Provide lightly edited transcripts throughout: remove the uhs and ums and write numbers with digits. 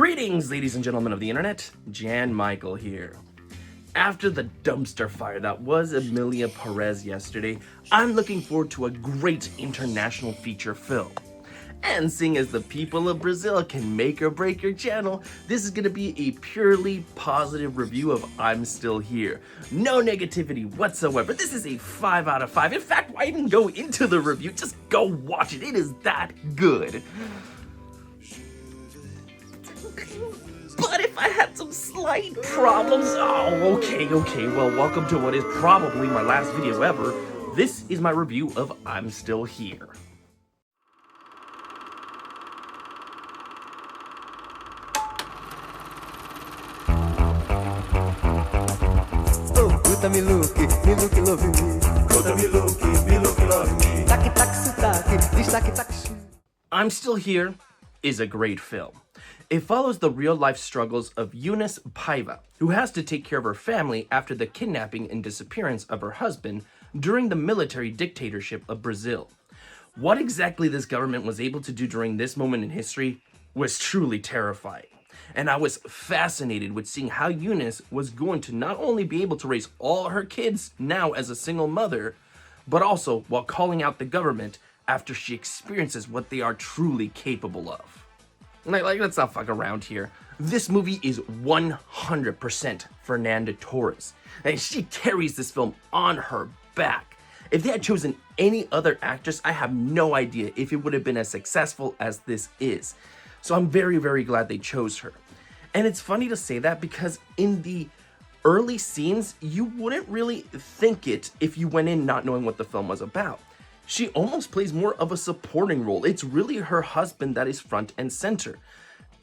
Greetings, ladies and gentlemen of the internet. Jan Michael here. After the dumpster fire that was Emilia Perez yesterday, I'm looking forward to a great international feature film. And seeing as the people of Brazil can make or break your channel, this is going to be a purely positive review of I'm Still Here. No negativity whatsoever. This is a 5 out of 5. In fact, why even go into the review? Just go watch it. It is that good. But if I had some slight problems... okay, well, welcome to what is probably my last video ever. This is my review of I'm Still Here. Me look, love me. I'm Still Here is a great film. It follows the real-life struggles of Eunice Paiva, who has to take care of her family after the kidnapping and disappearance of her husband during the military dictatorship of Brazil. What exactly this government was able to do during this moment in history was truly terrifying. And I was fascinated with seeing how Eunice was going to not only be able to raise all her kids now as a single mother, but also while calling out the government after she experiences what they are truly capable of. Like let's not fuck around here. This movie is 100% Fernanda Torres, and she carries this film on her back. If they had chosen any other actress, I have no idea if it would have been as successful as this is. So I'm very, very glad they chose her. And it's funny to say that because in the early scenes, you wouldn't really think it if you went in not knowing what the film was about. She almost plays more of a supporting role. It's really her husband that is front and center.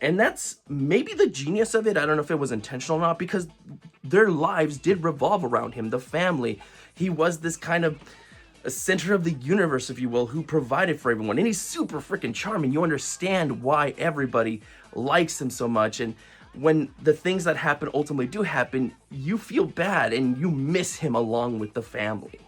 And that's maybe the genius of it. I don't know if it was intentional or not, because their lives did revolve around him, the family. He was this kind of a center of the universe, if you will, who provided for everyone. And he's super freaking charming. You understand why everybody likes him so much. And when the things that happen ultimately do happen, you feel bad and you miss him along with the family.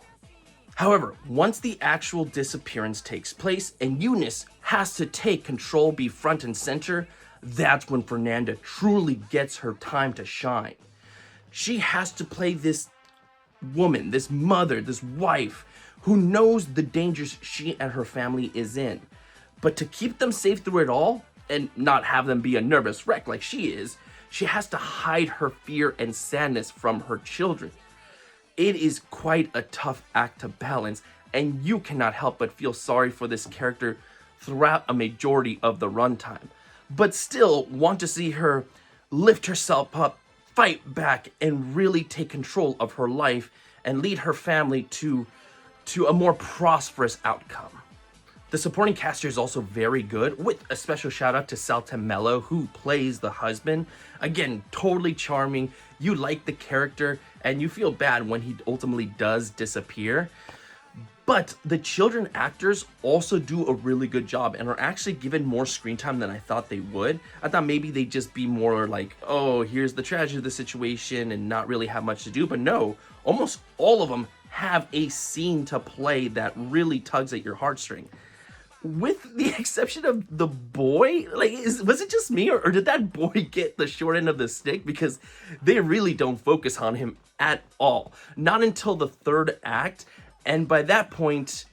However, once the actual disappearance takes place and Eunice has to take control, be front and center, that's when Fernanda truly gets her time to shine. She has to play this woman, this mother, this wife, who knows the dangers she and her family is in. But to keep them safe through it all, and not have them be a nervous wreck like she is, she has to hide her fear and sadness from her children. It is quite a tough act to balance, and you cannot help but feel sorry for this character throughout a majority of the runtime, but still want to see her lift herself up, fight back, and really take control of her life and lead her family to a more prosperous outcome. The supporting cast here is also very good, with a special shout out to Salta Mello, who plays the husband. Again, totally charming. You like the character and you feel bad when he ultimately does disappear. But the children actors also do a really good job and are actually given more screen time than I thought they would. I thought maybe they'd just be more like, oh, here's the tragedy of the situation and not really have much to do. But no, almost all of them have a scene to play that really tugs at your heartstring. With the exception of the boy, was it just me or did that boy get the short end of the stick? Because they really don't focus on him at all. Not until the third act. And by that point,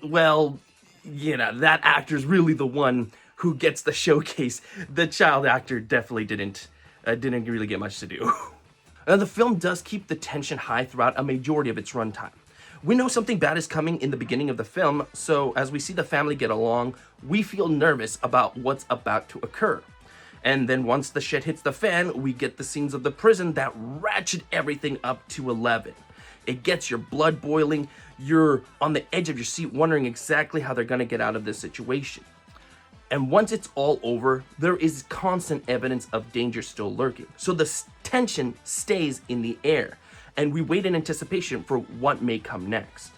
well, you know, that actor's really the one who gets the showcase. The child actor definitely didn't really get much to do. Now, the film does keep the tension high throughout a majority of its runtime. We know something bad is coming in the beginning of the film, so as we see the family get along, we feel nervous about what's about to occur. And then once the shit hits the fan, we get the scenes of the prison that ratchet everything up to 11. It gets your blood boiling, you're on the edge of your seat wondering exactly how they're gonna get out of this situation. And once it's all over, there is constant evidence of danger still lurking. So the tension stays in the air, and we wait in anticipation for what may come next.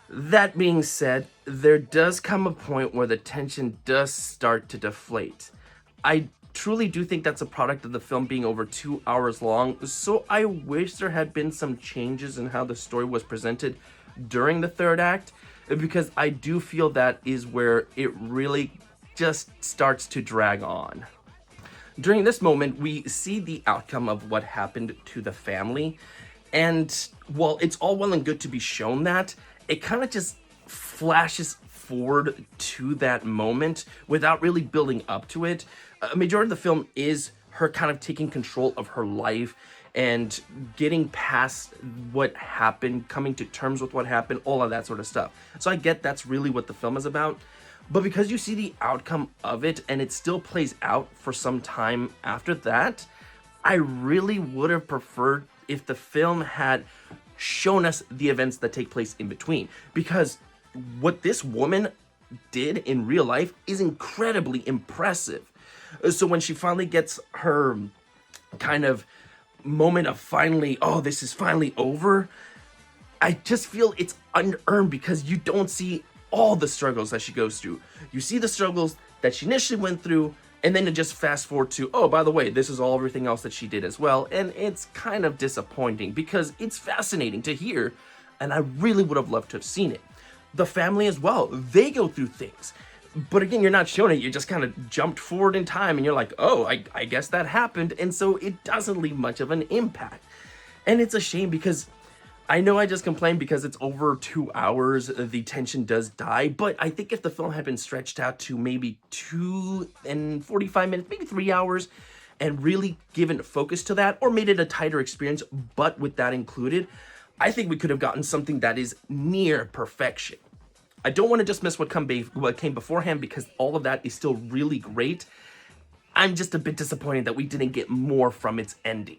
That being said, there does come a point where the tension does start to deflate. I truly do think that's a product of the film being over 2 hours long, so I wish there had been some changes in how the story was presented during the third act, because I do feel that is where it really just starts to drag on. During this moment, we see the outcome of what happened to the family. And while it's all well and good to be shown that, it kind of just flashes forward to that moment without really building up to it. A majority of the film is her kind of taking control of her life and getting past what happened, coming to terms with what happened, all of that sort of stuff. So I get that's really what the film is about. But because you see the outcome of it and it still plays out for some time after that, I really would have preferred if the film had shown us the events that take place in between. Because what this woman did in real life is incredibly impressive. So when she finally gets her kind of moment of finally, oh, this is finally over, I just feel it's unearned because you don't see all the struggles that she goes through. You see the struggles that she initially went through, and then to just fast forward to, oh, by the way, this is all everything else that she did as well. And it's kind of disappointing because it's fascinating to hear, and I really would have loved to have seen it. The family as well, they go through things. But again, you're not showing it, you just kind of jumped forward in time and you're like, oh, I guess that happened. And so it doesn't leave much of an impact. And it's a shame because I know I just complained because it's over 2 hours, the tension does die. But I think if the film had been stretched out to maybe 2 and 45 minutes, maybe 3 hours, and really given focus to that, or made it a tighter experience, but with that included, I think we could have gotten something that is near perfection. I don't want to dismiss what came beforehand because all of that is still really great. I'm just a bit disappointed that we didn't get more from its ending.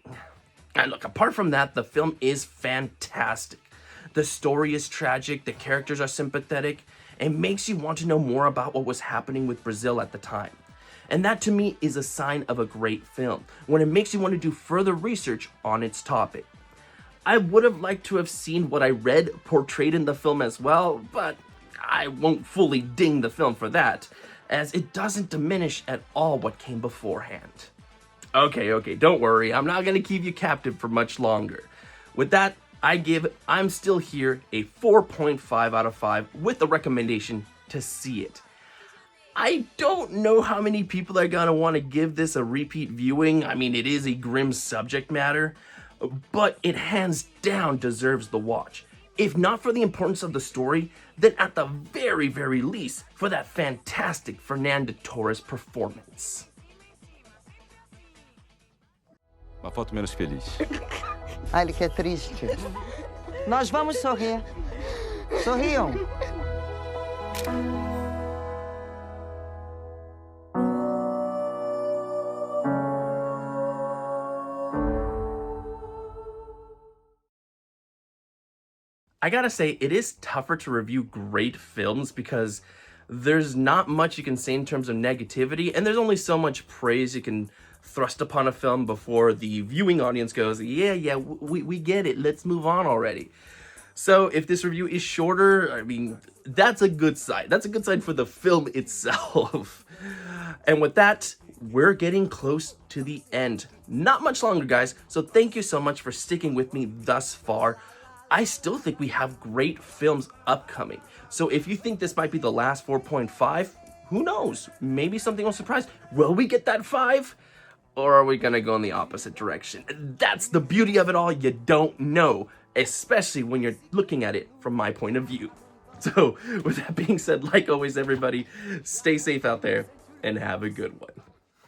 And look, apart from that, the film is fantastic. The story is tragic, the characters are sympathetic, and makes you want to know more about what was happening with Brazil at the time. And that to me is a sign of a great film, when it makes you want to do further research on its topic. I would have liked to have seen what I read portrayed in the film as well, but I won't fully ding the film for that, as it doesn't diminish at all what came beforehand. Okay, don't worry, I'm not gonna keep you captive for much longer. With that, I give I'm Still Here a 4.5 out of 5 with a recommendation to see it. I don't know how many people are gonna want to give this a repeat viewing. I mean, it is a grim subject matter, but it hands down deserves the watch. If not for the importance of the story, then at the very, very least, for that fantastic Fernanda Torres performance. Uma foto menos feliz. Ai, ele que é triste. Nós vamos sorrir. Sorriam. I gotta say, it is tougher to review great films because there's not much you can say in terms of negativity, and there's only so much praise you can thrust upon a film before the viewing audience goes, yeah, we get it, let's move on already. So if this review is shorter, I mean, that's a good sign. That's a good sign for the film itself. And with that, we're getting close to the end. Not much longer, guys, so thank you so much for sticking with me thus far. I still think we have great films upcoming. So if you think this might be the last 4.5, who knows? Maybe something will surprise. Will we get that 5? Or are we gonna go in the opposite direction? That's the beauty of it all. You don't know, especially when you're looking at it from my point of view. So with that being said, like always, everybody, stay safe out there and have a good one.